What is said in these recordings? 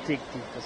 ठीक ठीक तो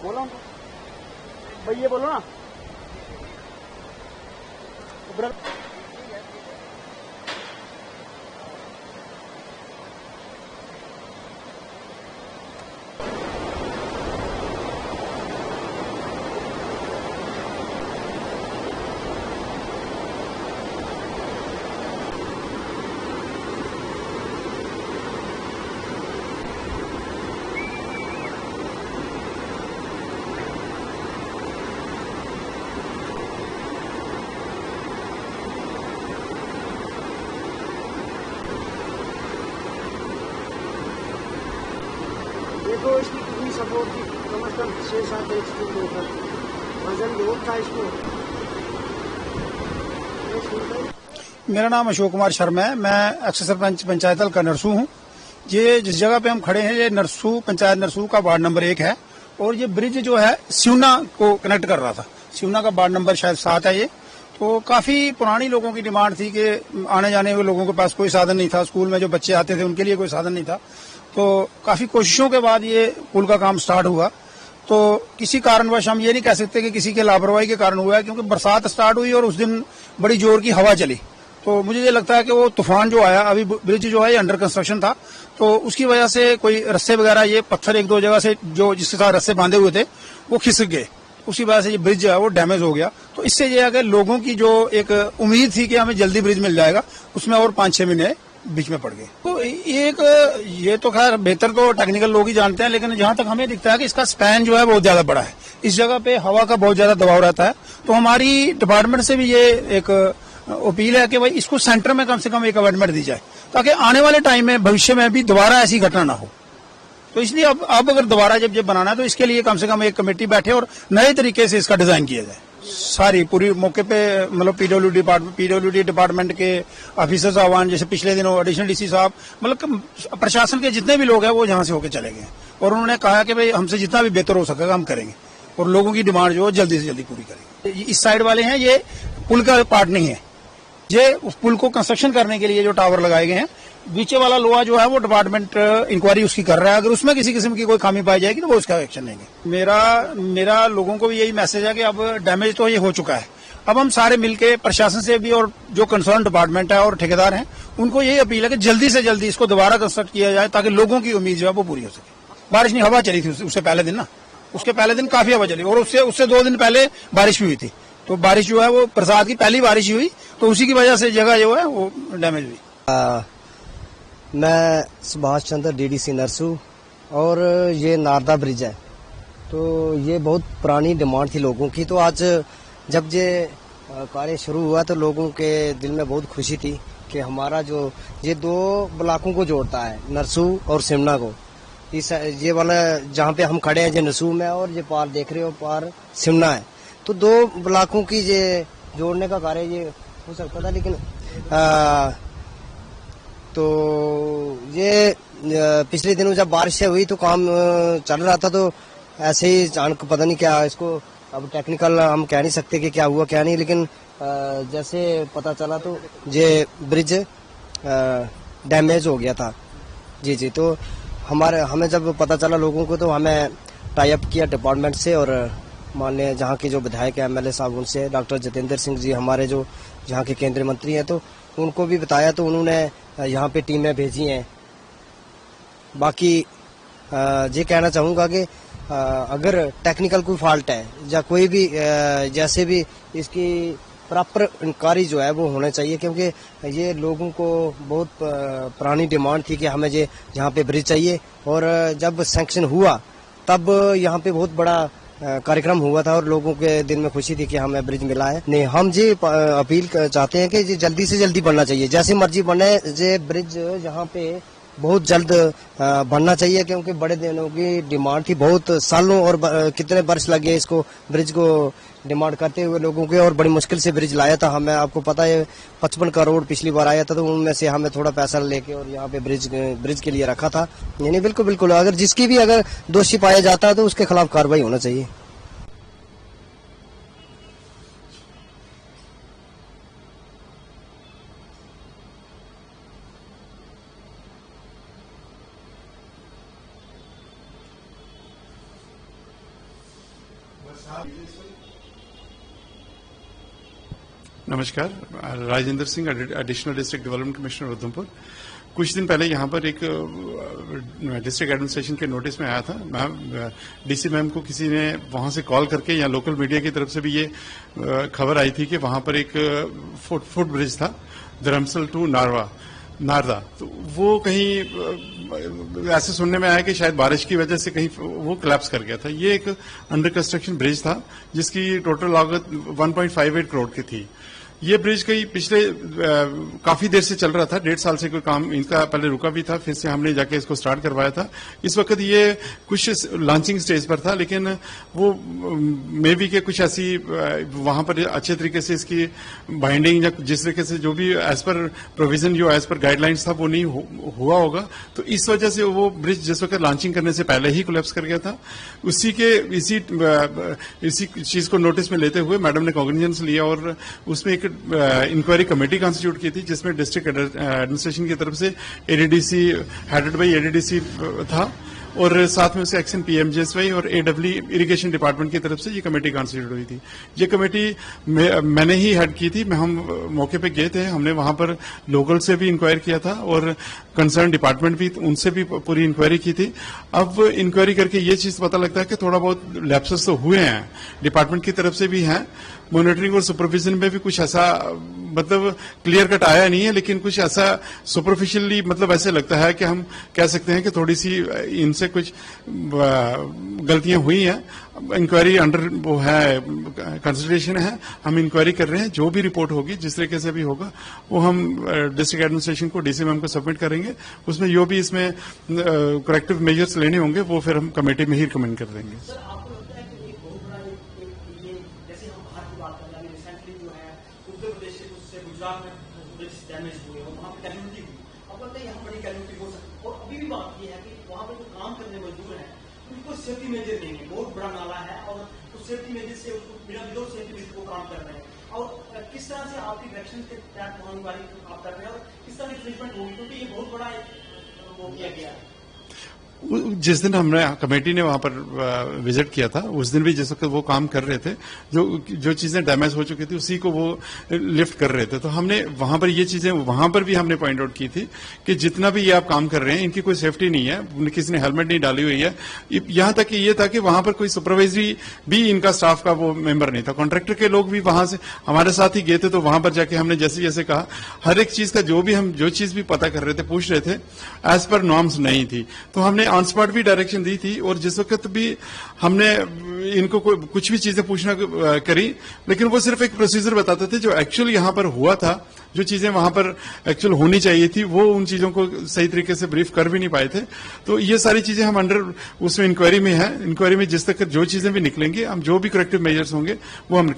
बोलो भैया बोलो ना देखो इसकी कितनी सपोर्ट थी, कम से कम 6-7 इंच की ऊपर वजन बहुत था इसको। मेरा नाम अशोक कुमार शर्मा है। मैं एक्स सरपंच पंचायत हल्का नरसू हूँ। ये जिस जगह पे हम खड़े हैं ये नरसू पंचायत नरसू का वार्ड नंबर 1 है और ये ब्रिज जो है सिवना को कनेक्ट कर रहा था। सिवना का वार्ड नंबर शायद 7 है ये। तो काफी पुरानी लोगों की डिमांड थी कि आने जाने वाले लोगों के पास कोई साधन नहीं था, स्कूल में जो बच्चे आते थे उनके लिए कोई साधन नहीं था। तो काफी कोशिशों के बाद ये पुल का काम स्टार्ट हुआ। तो किसी कारणवश हम ये नहीं कह सकते कि किसी के लापरवाही के कारण हुआ है, क्योंकि बरसात स्टार्ट हुई और उस दिन बड़ी जोर की हवा चली। तो मुझे ये लगता है कि वो तूफान जो आया, अभी ब्रिज जो है ये अंडर कंस्ट्रक्शन था, तो उसकी वजह से कोई रस्से वगैरह ये पत्थर 1-2 जगह से जो जिसके साथ रस्से बांधे हुए थे वो खिसक गए। उसी वजह से ये ब्रिज जो है वो डैमेज हो गया। तो इससे ये है कि लोगों की जो एक उम्मीद थी कि हमें जल्दी ब्रिज मिल जाएगा, उसमें और 5-6 महीने बीच में पड़ गए। तो ये तो खैर बेहतर तो टेक्निकल लोग ही जानते हैं, लेकिन जहां तक हमें दिखता है कि इसका स्पैन जो है बहुत ज्यादा बड़ा है। इस जगह पे हवा का बहुत ज्यादा दबाव रहता है। तो हमारी डिपार्टमेंट से भी ये एक अपील है कि भाई इसको सेंटर में कम से कम एक अवेटमेंट दी जाए, ताकि आने वाले टाइम में भविष्य में भी दोबारा ऐसी घटना ना हो। तो इसलिए अब अगर दोबारा जब बनाना है तो इसके लिए कम से कम एक कमेटी बैठे और नए तरीके से इसका डिजाइन किया जाए। सारी पूरी मौके पे मतलब पीडब्ल्यूडी डिपार्टमेंट के ऑफिसर्स आह्वान, जैसे पिछले दिनों एडिशनल डीसी साहब, मतलब प्रशासन के जितने भी लोग हैं वो यहाँ से होकर चले गए और उन्होंने कहा कि भाई हमसे जितना भी बेहतर हो सकेगा हम करेंगे और लोगों की डिमांड जो है जल्दी से जल्दी पूरी करेंगे। इस साइड वाले हैं, ये पुल का पार्ट नहीं है, ये उस पुल को कंस्ट्रक्शन करने के लिए जो टावर लगाए गए हैं। बीचे वाला लोहा जो है वो डिपार्टमेंट इंक्वायरी उसकी कर रहा है। अगर उसमें किसी किस्म की कोई खामी पाई जाएगी तो वो उसका एक्शन लेंगे। मेरा लोगों को भी यही मैसेज है कि अब डैमेज तो ये हो चुका है, अब हम सारे मिलके प्रशासन से भी और जो कंसर्न डिपार्टमेंट है और ठेकेदार हैं उनको यही अपील है कि जल्दी से जल्दी इसको दोबारा कंस्ट्रक्ट किया जाए, ताकि लोगों की उम्मीद जो है वो पूरी हो सके। बारिश नहीं, हवा चली थी उससे पहले दिन ना, उसके पहले दिन काफी हवा चली और उससे 2 दिन पहले बारिश भी हुई थी। तो बारिश जो है वो बरसात की पहली बारिश हुई, तो उसी की वजह से जगह जो है वो डैमेज हुई। मैं सुभाष चंद्र डीडीसी नरसू, और ये नारदा ब्रिज है, तो ये बहुत पुरानी डिमांड थी लोगों की। तो आज जब ये कार्य शुरू हुआ तो लोगों के दिल में बहुत खुशी थी कि हमारा जो ये दो ब्लॉकों को जोड़ता है, नरसू और सिमना को, इस ये वाला जहाँ पे हम खड़े हैं ये नरसू में, और ये पार देख रहे हो पार सिमना है, तो दो ब्लॉकों की ये जोड़ने का कार्य ये हो सकता था। लेकिन तो ये पिछले दिनों जब बारिश हुई तो काम चल रहा था, तो ऐसे ही अचानक पता नहीं क्या, इसको अब टेक्निकल हम कह नहीं सकते कि क्या हुआ क्या नहीं, लेकिन जैसे पता चला तो ये ब्रिज डैमेज हो गया था। जी, तो हमें जब पता चला लोगों को, तो हमें टाई अप किया डिपार्टमेंट से, और मान लें जहाँ के जो विधायक है एमएलए साहब, उनसे, डॉक्टर जितेंद्र सिंह जी हमारे जो यहाँ के केंद्रीय मंत्री हैं, तो उनको भी बताया, तो उन्होंने यहाँ पे टीमें भेजी हैं। बाकी ये कहना चाहूँगा कि अगर टेक्निकल कोई फॉल्ट है या कोई भी जैसे भी इसकी प्रॉपर इंक्वायरी जो है वो होना चाहिए, क्योंकि ये लोगों को बहुत पुरानी डिमांड थी कि हमें ये यहाँ पे ब्रिज चाहिए, और जब सैंक्शन हुआ तब यहाँ पे बहुत बड़ा कार्यक्रम हुआ था और लोगों के दिल में खुशी थी कि हमें ब्रिज मिला है। नहीं, हम ये अपील चाहते हैं कि ये जल्दी से जल्दी बनना चाहिए, जैसे मर्जी बने, ये ब्रिज यहाँ पे बहुत जल्द बनना चाहिए, क्योंकि बड़े दिनों की डिमांड थी, बहुत सालों और कितने वर्ष लगे इसको ब्रिज को डिमांड करते हुए लोगों के, और बड़ी मुश्किल से ब्रिज लाया था। हमें आपको पता है 55 करोड़ पिछली बार आया था, तो उनमें से हमें थोड़ा पैसा लेके और यहाँ पे ब्रिज के लिए रखा था। यानी बिल्कुल अगर जिसकी भी अगर दोषी पाया जाता है तो उसके खिलाफ कार्रवाई होना चाहिए। नमस्कार, Rajendra Singh, additional district development commissioner Udhampur. कुछ दिन पहले यहाँ पर एक डिस्ट्रिक्ट एडमिनिस्ट्रेशन के नोटिस में आया था। मैम, डीसी मैम को किसी ने वहां से कॉल करके, या लोकल मीडिया की तरफ से भी ये खबर आई थी कि वहां पर एक फुट ब्रिज था, धर्मसल टू नारदा, तो वो कहीं ऐसे सुनने में आया कि शायद बारिश की वजह से कहीं वो कोलैप्स कर गया था। ये एक अंडर कंस्ट्रक्शन ब्रिज था जिसकी टोटल लागत 1.58 करोड़ की थी। ये ब्रिज कहीं पिछले काफी देर से चल रहा था, 1.5 साल से कोई काम इनका पहले रुका भी था, फिर से हमने जाके इसको स्टार्ट करवाया था। इस वक्त ये कुछ लॉन्चिंग स्टेज पर था, लेकिन वो मे बी के कुछ ऐसी वहां पर अच्छे तरीके से इसकी बाइंडिंग या जिस तरीके से जो भी एज पर प्रोविजन, जो एज पर गाइडलाइंस था, वो नहीं हुआ होगा। तो इस वजह से वो ब्रिज जिस वक्त लॉन्चिंग करने से पहले ही कोलैप्स कर गया था। इसी चीज को नोटिस में लेते हुए मैडम ने कॉग्निजेंस लिया और उसमें एक इंक्वायरी कमेटी कॉन्स्टिट्यूट की थी, जिसमें डिस्ट्रिक्ट एडमिनिस्ट्रेशन की तरफ से एडीडीसी, हेडेड बाई एडीडीसी था, और साथ में उसे एक्शन पीएमजेएसवाई और एडब्ल्यू इरिगेशन डिपार्टमेंट की तरफ से ये कमेटी कॉन्स्टिट्यूट हुई थी। ये कमेटी मैंने ही हेड की थी। हम मौके पे गए थे, हमने वहां पर लोकल से भी इंक्वायरी किया था और कंसर्न डिपार्टमेंट भी, उनसे भी पूरी इंक्वायरी की थी। अब इंक्वायरी करके ये चीज पता लगता है कि थोड़ा बहुत लैप्सेस तो हुए हैं, डिपार्टमेंट की तरफ से भी हैं, मॉनिटरिंग और सुपरविजन में भी कुछ ऐसा मतलब क्लियर कट आया नहीं है, लेकिन कुछ ऐसा सुपरफिशियली मतलब ऐसे लगता है कि हम कह सकते हैं कि थोड़ी सी इनसे कुछ गलतियां हुई हैं। इंक्वायरी अंडर वो है, कंसिडरेशन है, हम इंक्वायरी कर रहे हैं। जो भी रिपोर्ट होगी, जिस तरीके से भी होगा, वो हम डिस्ट्रिक्ट एडमिनिस्ट्रेशन को, डीसी मैम को सबमिट करेंगे। उसमें जो भी इसमें करेक्टिव मेजर्स लेने होंगे वो फिर हम कमेटी में ही रिकमेंड कर देंगे। गुजरात में ब्रिज डैमेज हुए और वहाँ पे कैजुअलिटी हुई। अब लगता है यहाँ बड़ी कैजुअलिटी हो सकती है। और अभी भी बात ये है कि वहाँ पे जो काम करने मजदूर हैं उनको सेफ्टी मेजर नहीं है, बहुत बड़ा नाला है और उस सेफ्टी मेजर से उसको बिना विदाउट सेफ्टी मेजर को काम कर रहे हैं। और किस तरह से आपकी डायरेक्शन के तहत आप कर रहे हैं और किस तरह की ट्रीटमेंट होगी, क्योंकि ये बहुत बड़ा वो किया गया है। जिस दिन हमने कमेटी ने वहां पर विजिट किया था उस दिन भी जिस वक्त वो काम कर रहे थे, जो चीजें डैमेज हो चुकी थी उसी को वो लिफ्ट कर रहे थे। तो हमने वहां पर ये चीजें वहां पर भी हमने पॉइंट आउट की थी कि जितना भी ये आप काम कर रहे हैं इनकी कोई सेफ्टी नहीं है, किसी ने हेलमेट नहीं डाली हुई है। यहां तक कि ये था कि वहां पर कोई सुपरवाइजरी भी इनका स्टाफ का वो मेंबर नहीं था। कॉन्ट्रैक्टर के लोग भी वहां से हमारे साथ ही गए थे, तो वहां पर जाके हमने जैसे जैसे कहा हर एक चीज का जो चीज भी पता कर रहे थे, पूछ रहे थे, एज पर नॉर्म्स नहीं थी। तो हमने ऑन स्पॉट भी डायरेक्शन दी थी और जिस वक्त भी हमने इनको कुछ भी चीजें पूछना करी, लेकिन वो सिर्फ एक प्रोसीजर बताते थे। जो एक्चुअल यहां पर हुआ था, जो चीजें वहां पर एक्चुअल होनी चाहिए थी, वो उन चीजों को सही तरीके से ब्रीफ कर भी नहीं पाए थे। तो ये सारी चीजें हम अंडर उसमें इंक्वायरी में है। इंक्वायरी में जिस तक जो चीजें भी निकलेंगी, हम जो भी करेक्टिव मेजर्स होंगे वो हम